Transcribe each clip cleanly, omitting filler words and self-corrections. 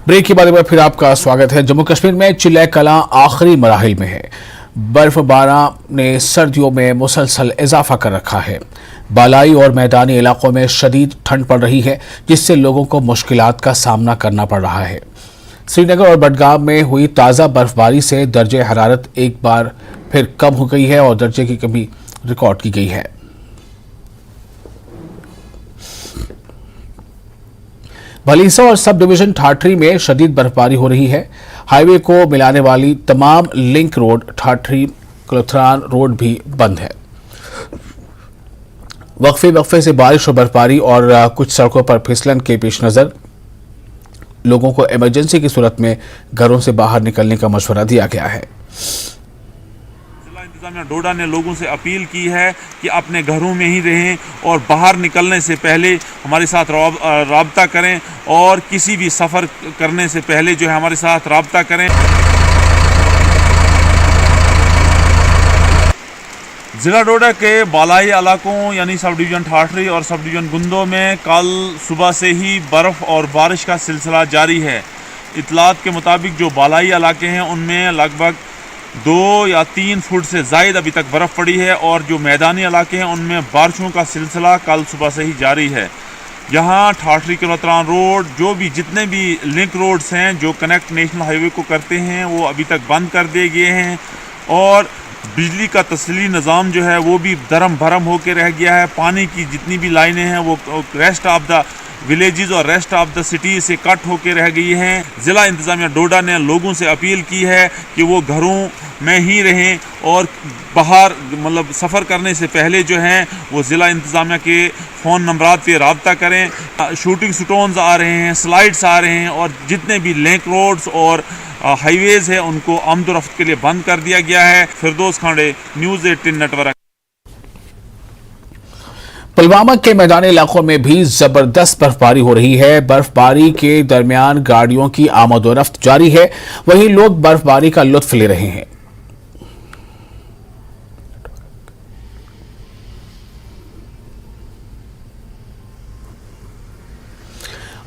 Break के बाद एक बार फिर आपका स्वागत है। जम्मू कश्मीर में चिल्ले कलां आखिरी मराहिल में है। बर्फबारी ने सर्दियों में मुसलसल इजाफा कर रखा है। बालाई और मैदानी इलाकों में शदीद ठंड पड़ रही है, जिससे लोगों को मुश्किलात का सामना करना पड़ रहा है। श्रीनगर और बडगाम में हुई ताज़ा बर्फबारी से दर्जे हरारत एक बार फिर कम हो गई है और दर्जे की कमी रिकॉर्ड की गई है। भलीसा और सब डिवीजन ठाठरी में शदीद बर्फबारी हो रही है। हाईवे को मिलाने वाली तमाम लिंक रोड ठाठरी कुलथरान रोड भी बंद है। वक्फे से बारिश और बर्फबारी और कुछ सड़कों पर फिसलन के पेश नजर लोगों को इमरजेंसी की सूरत में घरों से बाहर निकलने का मशवरा दिया गया है। इंतजामिया डोडा ने लोगों से अपील की है कि अपने घरों में ही रहें और बाहर निकलने से पहले हमारे साथ राब्ता करें और किसी भी सफ़र करने से पहले जो है हमारे साथ राब्ता करें। ज़िला डोडा के बालाई इलाकों यानी सब डिवीज़न ठाठरी और सब डिवीज़न गुंदो में कल सुबह से ही बर्फ़ और बारिश का सिलसिला जारी है। इतलात के मुताबिक जो बालाई इलाके हैं उनमें लगभग 2 या 3 फुट से ज़ायद अभी तक बर्फ़ पड़ी है और जो मैदानी इलाके हैं उनमें बारिशों का सिलसिला कल सुबह से ही जारी है। यहाँ ठाठरी कुलथरान रोड जो भी जितने भी लिंक रोड्स हैं जो कनेक्ट नेशनल हाईवे को करते हैं वो अभी तक बंद कर दिए गए हैं और बिजली का तस्लील निज़ाम जो है वो भी दरम भरम होकर रह गया है। पानी की जितनी भी लाइनें हैं वो रेस्ट ऑफ द विलेजेस और रेस्ट ऑफ द सिटी से कट होकर रह गई हैं। ज़िला इंतज़ामिया डोडा ने लोगों से अपील की है कि वो घरों में ही रहें और बाहर मतलब सफ़र करने से पहले जो हैं वो ज़िला इंतज़ामिया के फ़ोन नंबरात पे राब्ता करें। शूटिंग स्टोन्स आ रहे हैं, स्लाइड्स आ रहे हैं और जितने भी लिंक रोड्स और हाईवेज़ है उनको आमद रफ्त के लिए बंद कर दिया गया है। फिरदौस खांडे, न्यूज़ 18 नेटवर्क। पुलवामा के मैदानी इलाकों में भी जबरदस्त बर्फबारी हो रही है। बर्फबारी के दरमियान गाड़ियों की आमदोरफ्त जारी है, वहीं लोग बर्फबारी का लुत्फ ले रहे हैं।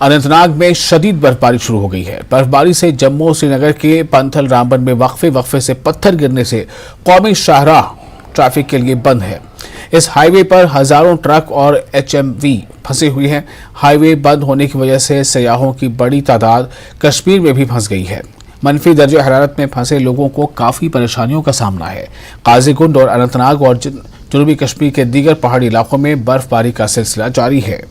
अनंतनाग में शदीद बर्फबारी शुरू हो गई है। बर्फबारी से जम्मू श्रीनगर के पंथल रामबन में वक्फे से पत्थर गिरने से कौमी शाहराह ट्रैफिक के लिए बंद है। इस हाईवे पर हजारों ट्रक और HMV फंसे हुए हैं। हाईवे बंद होने की वजह से सयाहों की बड़ी तादाद कश्मीर में भी फंस गई है। मनफी दर्जे हरारत में फंसे लोगों को काफ़ी परेशानियों का सामना है। काजीगुंड और अनंतनाग और जनूबी कश्मीर के दीगर पहाड़ी इलाकों में बर्फबारी का सिलसिला जारी है।